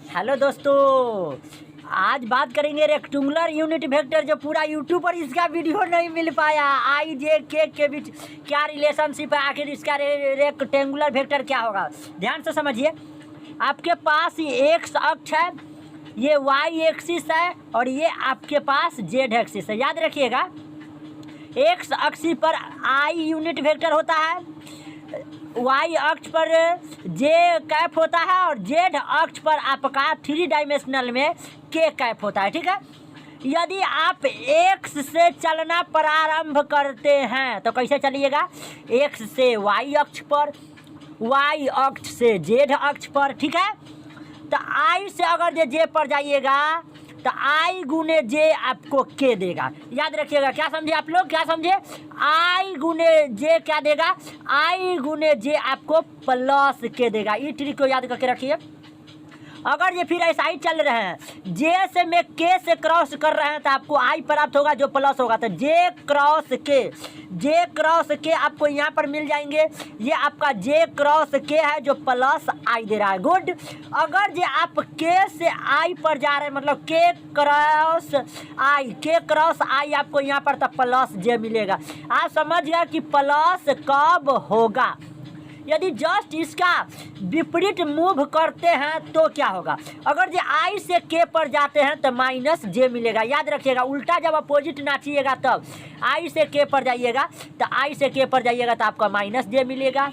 Hello दोस्तों, आज बात करेंगे रेक्टेंगुलर यूनिट वेक्टर। जो पूरा यूट्यूब पर इसका वीडियो नहीं मिल पाया, आई जे के बीच क्या रिलेशनशिप है, आखिर इसका रेक्टेंगुलर वेक्टर क्या होगा। ध्यान से समझिए। आपके पास ये एक्स अक्ष है, ये वाई एक्सिस है और ये आपके पास जेड एक्सिस है। याद रखिएगा, एक्स अक्ष पर आई यूनिट वेक्टर होता है, वाई अक्ष पर जे कैप होता है और जेड अक्ष पर आपका 3 डायमेंशनल में के कैप होता है। ठीक है। यदि आप एक्स से चलना प्रारंभ करते हैं तो कैसे चलिएगा, एक्स से वाई अक्ष पर, वाई अक्ष से जेड अक्ष पर। ठीक है। तो आई से अगर जे पर जाइएगा तो आई गुने जे आपको के देगा। याद रखिएगा। क्या समझे आप लोग, क्या समझे? आई गुने जे क्या देगा, आई गुने जे आपको प्लस के देगा। ये ट्रिक को याद करके रखिए। अगर ये फिर ऐसा ही चल रहे हैं, जे से में के से क्रॉस कर रहे हैं तो आपको आई प्राप्त होगा जो प्लस होगा। तो जे क्रॉस के आपको यहाँ पर मिल जाएंगे। ये आपका जे क्रॉस के है जो प्लस आई दे रहा है। गुड। अगर जे आप के से आई पर जा रहे हैं, मतलब के क्रॉस आई आपको यहाँ पर तो प्लस जे मिलेगा। आप समझ गया कि प्लस कब होगा। यदि जस्ट इसका विपरीत मूव करते हैं तो क्या होगा, अगर जो आई से के पर जाते हैं तो माइनस जे मिलेगा। याद रखिएगा, उल्टा जब अपोजिट नाचिएगा तब आई से के पर जाइएगा तो आई से के पर जाइएगा तो आपका माइनस जे मिलेगा।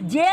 जे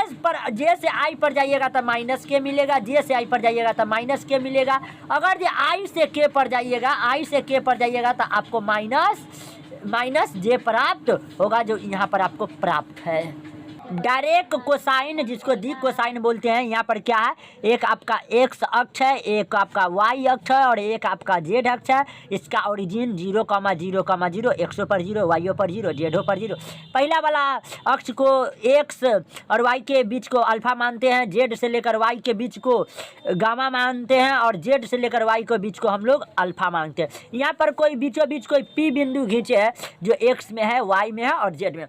से आई पर जाइएगा तो माइनस के मिलेगा, जे से आई पर जाइएगा तो माइनस के मिलेगा। अगर जो आई से के पर जाइएगा, आई से के पर जाइएगा तो आपको माइनस जे प्राप्त होगा जो यहाँ पर आपको प्राप्त है। डायरेक्ट कोसाइन, जिसको दी कोसाइन बोलते हैं, यहाँ पर क्या है, एक आपका एक्स अक्ष है, एक आपका वाई अक्ष है और एक आपका जेड अक्ष है। इसका ओरिजिन 0,0,0, एक्सो पर 0, वाईओ पर 0, जेडो पर 0। पहला वाला अक्ष को एक्स और वाई के बीच को अल्फा मानते हैं, जेड से लेकर वाई के बीच को गामा मानते हैं और जेड से लेकर वाई के बीच को हम लोग अल्फा मानते हैं। यहाँ पर कोई बीचों बीच कोई पी बिंदु खींचे है जो एक्स में है, वाई में है और जेड में।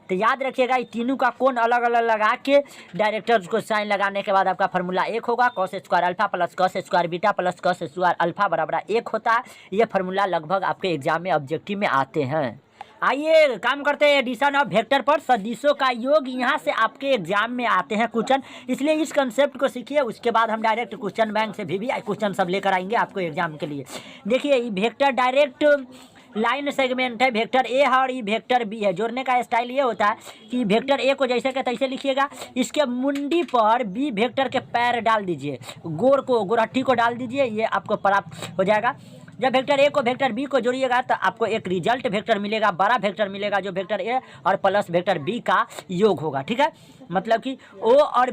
तो याद रखिएगा, ये तीनों का कोण अलग अलग लगा के डायरेक्टर को साइन लगाने के बाद आपका फार्मूला 1 होगा। Cos square alpha plus cos square beta plus cos square alpha बराबर 1 होता है। ये फार्मूला लगभग आपके एग्जाम में ऑब्जेक्टिव में आते हैं। आइए काम करते हैं एडिशन ऑफ वेक्टर पर। सदिशों का योग यहाँ से आपके एग्जाम में आते हैं क्वेश्चन, इसलिए इस कंसेप्ट को सीखिए। उसके बाद हम डायरेक्ट क्वेश्चन बैंक से भी क्वेश्चन सब लेकर आएंगे आपको एग्जाम के लिए। देखिए, वेक्टर डायरेक्ट लाइन सेगमेंट है, वेक्टर ए है और ये वेक्टर बी है। जोड़ने का स्टाइल ये होता है कि वेक्टर ए को जैसे के तैसे लिखिएगा, इसके मुंडी पर बी वेक्टर के पैर डाल दीजिए, गोरहट्टी को डाल दीजिए, ये आपको प्राप्त हो जाएगा। जब वेक्टर ए को वेक्टर बी को जोड़िएगा तो आपको एक रिजल्ट वेक्टर मिलेगा, बड़ा वेक्टर मिलेगा जो वेक्टर ए और प्लस वेक्टर बी का योग होगा। ठीक है। मतलब कि ओ और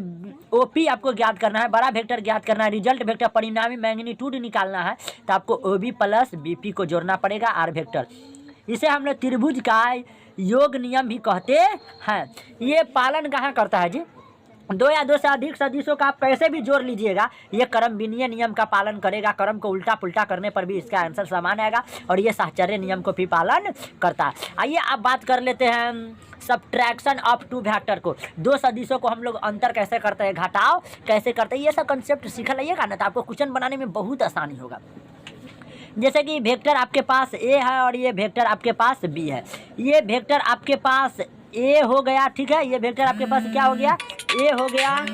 ओ पी आपको ज्ञात करना है, बड़ा वेक्टर ज्ञात करना है, रिजल्ट वेक्टर परिणामी मैग्नीट्यूड निकालना है तो आपको O B plus B P को जोड़ना पड़ेगा आर वेक्टर। इसे हम लोग त्रिभुज का योग नियम भी कहते हैं। ये पालन कहाँ करता है जी, 2 या 2 से अधिक सदिशों का आप कैसे भी जोड़ लीजिएगा, ये क्रमविनीय नियम का पालन करेगा। क्रम को उल्टा पुल्टा करने पर भी इसका आंसर समान आएगा और ये साहचर्य नियम को भी पालन करता है। आइए आप बात कर लेते हैं सब्ट्रैक्शन ऑफ 2 वेक्टर को। 2 सदिशों को हम लोग अंतर कैसे करते हैं, घटाव कैसे करते हैं, ये सब कंसेप्ट सीख लाइएगा ना तो आपको क्वेश्चन बनाने में बहुत आसानी होगा। जैसे कि वेक्टर आपके पास ए है और ये वेक्टर आपके पास बी है। ये वेक्टर आपके पास ए हो गया। ठीक है। ये वेक्टर आपके पास क्या हो गया, ए हो गया।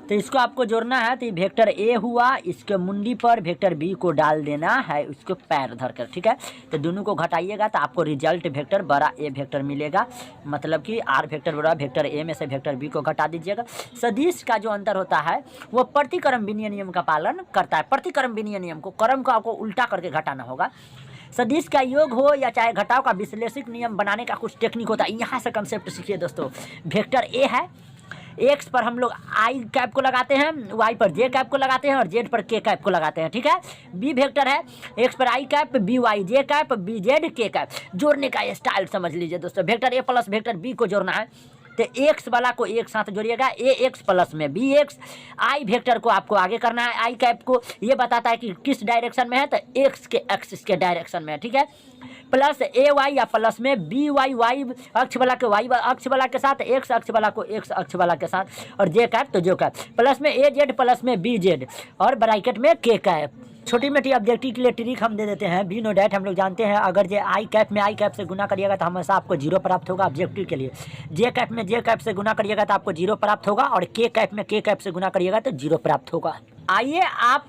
तो इसको आपको जोड़ना है तो ये वेक्टर ए हुआ, इसके मुंडी पर वेक्टर बी को डाल देना है, उसको पैर धरकर। ठीक है। तो दोनों को घटाइएगा तो आपको रिजल्ट वेक्टर बड़ा ए वेक्टर मिलेगा। मतलब कि आर वेक्टर बड़ा वेक्टर ए में से वेक्टर बी को घटा दीजिएगा। सदिश का जो अंतर होता है वो प्रतिक्रमविनीय नियम का पालन करता है। प्रतिक्रमविनीय नियम को, क्रम को आपको उल्टा करके घटाना होगा। सदिश का योग हो या चाहे घटाव का विश्लेषिक नियम बनाने का कुछ टेक्निक होता है, यहाँ से कंसेप्ट सीखिए दोस्तों। वेक्टर ए है, एक्स पर हम लोग आई कैप को लगाते हैं, वाई पर जे कैप को लगाते हैं और जेड पर के कैप को लगाते हैं। ठीक है। बी वेक्टर है, एक्स पर I cap, B Y J cap, B Z के कैप। जोड़ने का स्टाइल समझ लीजिए दोस्तों। Vector A plus vector B को जोड़ना है तो एक्स वाला को एक साथ जोड़िएगा, ए एक्स प्लस में बी एक्स। आई वेक्टर को आपको आगे करना है, आई कैप को ये बताता है कि किस डायरेक्शन में है तो एक्स के एक्सिस के डायरेक्शन में है। ठीक है। प्लस ए वाई या प्लस में बी वाई, वाई अक्ष वाला के वाई अक्ष वाला के साथ, एक्स अक्ष वाला को एक्स अक्ष वाला के साथ, और जे कैप तो जो कैप, प्लस में ए जेड प्लस में बी जेड, और ब्रैकेट में के कैप। छोटी मोटी ऑब्जेक्टिव के लिए ट्रिक हम दे देते हैं, बी नो डैट हम लोग जानते हैं। अगर जे आई कैप में आई कैप से गुना करिएगा तो हमेशा आपको 0 प्राप्त होगा ऑब्जेक्टिव के लिए। जे कैप में जे कैप से गुना करिएगा तो आपको 0 प्राप्त होगा, और के कैप में के कैप से गुना करिएगा तो 0 प्राप्त होगा। आइए आप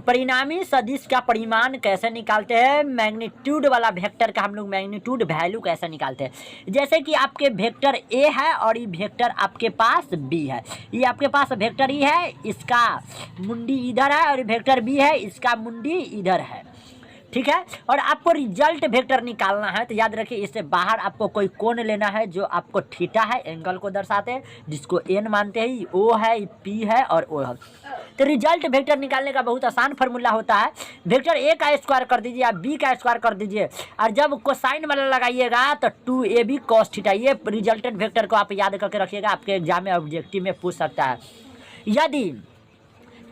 परिणामी सदिश का परिमाण कैसे निकालते हैं, मैग्नीट्यूड वाला वेक्टर का हम लोग मैग्नीट्यूड वैल्यू कैसे निकालते हैं। जैसे कि आपके वेक्टर ए है और ये वेक्टर आपके पास बी है, ये आपके पास वेक्टर ई है, इसका मुंडी इधर है, और वेक्टर बी है, इसका मुंडी इधर है, ठीक है। और आपको रिजल्ट वेक्टर निकालना है तो याद रखिए इससे बाहर आपको कोई कोण लेना है जो आपको थीटा है, एंगल को दर्शाते हैं, जिसको एन मानते हैं, ओ है, पी है और ओ है। तो रिजल्ट वेक्टर निकालने का बहुत आसान फार्मूला होता है, वेक्टर ए का स्क्वायर कर दीजिए, आप बी का स्क्वायर कर दीजिए, और जब कोसाइन वाला लगाइएगा तो 2ab cos थीटा, ये रिजल्टेंट वेक्टर को आप याद करके रखिएगा, आपके एग्जाम में ऑब्जेक्टिव में पूछ सकता है। यदि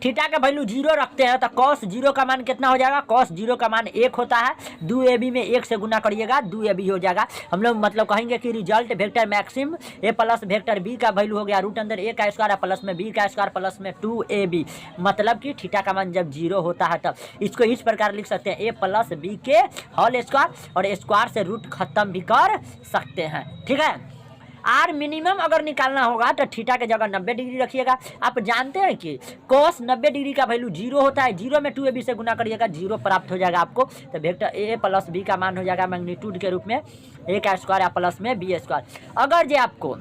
थीटा का वैल्यू 0 रखते हैं तो cos 0 का मान कितना हो जाएगा, cos 0 का मान 1 होता है, 2ab में 1 से गुना करिएगा 2ab हो जाएगा। हम लोग मतलब कहेंगे कि रिजल्ट वेक्टर मैक्सिम ए प्लस वेक्टर बी का वैल्यू हो गया रूट अंदर ए का स्क्वायर प्लस में बी का स्क्वायर प्लस में 2ab, मतलब कि थीटा का मान जब 0 होता है तब इसको इस प्रकार लिख सकते हैं, ए प्लस बी के होल स्क्वायर, और स्क्वायर से रूट खत्म भी कर सकते हैं, ठीक है। आर मिनिमम अगर निकालना होगा तो थीटा के जगह 90 डिग्री रखिएगा। आप जानते हैं कि cos 90 डिग्री का वैल्यू 0 होता है, 0 में 2ab से गुना करिएगा 0 प्राप्त हो जाएगा आपको। तो वेक्टर ए प्लस बी का मान हो जाएगा मैग्नीट्यूड के रूप में ए का स्क्वायर या प्लस में बी स्क्वायर। अगर जे आपको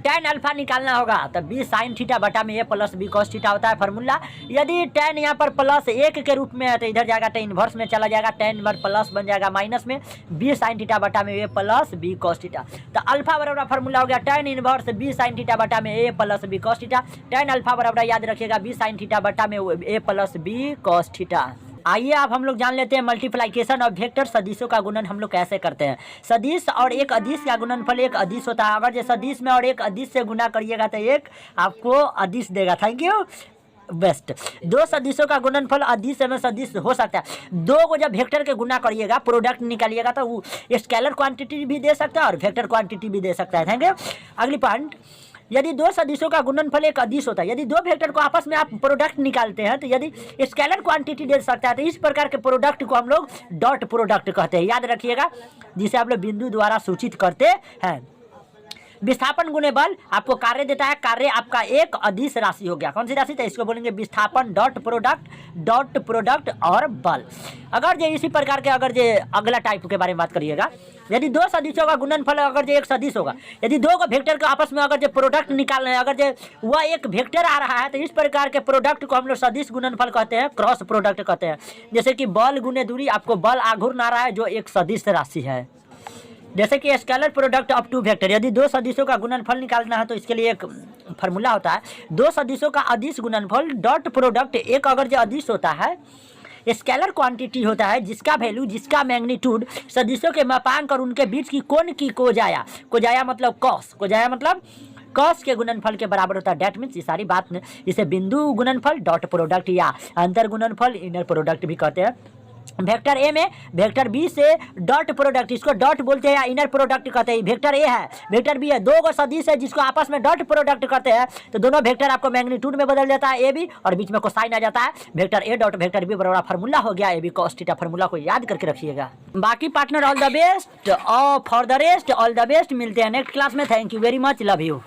tan अल्फा निकालना होगा तो बी साइन थीटा बटा में A plus B cos theta होता है फार्मूला। यदि tan यहाँ पर प्लस 1 के रूप में है तो इधर जाएगा, tan इन्वर्स में चला जाएगा, tan इन्वर्स प्लस बन जाएगा माइनस में बी साइन थीटा बटा में A plus B cos theta. तो अल्फा बराबर फार्मूला हो गया tan inverse B sine theta बटा में A plus B cos theta. tan alpha बराबर याद रखिएगा बी साइन थीटा बटा में A plus B cos theta. आइए आप हम लोग जान लेते हैं मल्टीप्लिकेशन ऑफ वेक्टर, सदिशों का गुणन हम लोग कैसे करते हैं। सदिश और एक अदिश का गुणनफल एक अदिश होता है, अगर जो सदिश में और एक अदिश से गुना करिएगा तो एक आपको अदिश देगा। Thank you best. दो सदिशों का गुणनफल अदिश में सदिश हो सकता है। दो को जब वेक्टर के गुना करिएगा प्रोडक्ट निकालिएगा तो वो स्केलर क्वांटिटी भी दे सकता है और वेक्टर क्वांटिटी भी दे सकता है। Thank you. अगली पॉइंट, यदि दो सदिशों का गुणनफल एक अदिश होता है, यदि दो वेक्टर को आपस में आप प्रोडक्ट निकालते हैं तो यदि स्केलर क्वांटिटी दे सकता है तो इस प्रकार के प्रोडक्ट को हम लोग डॉट प्रोडक्ट कहते हैं, याद रखिएगा, जिसे आप लोग बिंदु द्वारा सूचित करते हैं। विस्थापन गुणे बल आपको कार्य देता है, कार्य आपका एक अदिश राशि हो गया। कौन सी राशि? तो इसको बोलेंगे विस्थापन डॉट प्रोडक्ट और बल। अगर जो इसी प्रकार के अगर जो अगला टाइप के बारे में बात करिएगा, यदि दो सदिशों का गुणनफल अगर जो एक सदिश होगा, यदि दो को वेक्टर को आपस में अगर जो प्रोडक्ट निकालना है, अगर जो वह एक वेक्टर आ रहा है तो इस प्रकार के प्रोडक्ट को हम लोग सदिश गुणनफल कहते हैं, क्रॉस प्रोडक्ट कहते हैं। जैसे कि बल गुणे दूरी, आपको बल आघूर्ण आ रहा है जो एक सदिश राशि है। जैसे कि scalar product of two vector, यदि दो सदिशों का गुणनफल निकालना है तो इसके लिए एक फार्मूला होता है, दो सदिशों का अदिश गुणनफल डॉट प्रोडक्ट। एक अगर जो अदिश होता है स्केलर क्वांटिटी होता है जिसका वैल्यू, जिसका मैग्नीट्यूड सदिशों के मापांक और उनके बीच की कोण की कोजाया मतलब कॉस, कोजाया मतलब कॉस के गुणनफल के बराबर होता है। डेट मीन्स ये सारी बात इसे बिंदु गुणनफल डॉट प्रोडक्ट या अंतर गुणनफल इनर प्रोडक्ट भी कहते हैं। वेक्टर ए में वेक्टर बी से डॉट प्रोडक्ट, इसको डॉट बोलते हैं या इनर प्रोडक्ट कहते हैं। वेक्टर ए है, वेक्टर बी है, दो को सदिश है जिसको आपस में डॉट प्रोडक्ट करते हैं तो दोनों वेक्टर आपको मैग्नीट्यूड में बदल जाता है ए बी, और बीच में कोसाइन आ जाता है। Vector A dot vector B बराबर फार्मूला हो गया A B cos theta. Formula को याद करके रखिएगा। बाकी पार्टनर ऑल द बेस्ट और for the rest all the best. मिलते हैं नेक्स्ट क्लास में। Thank you very much, love you.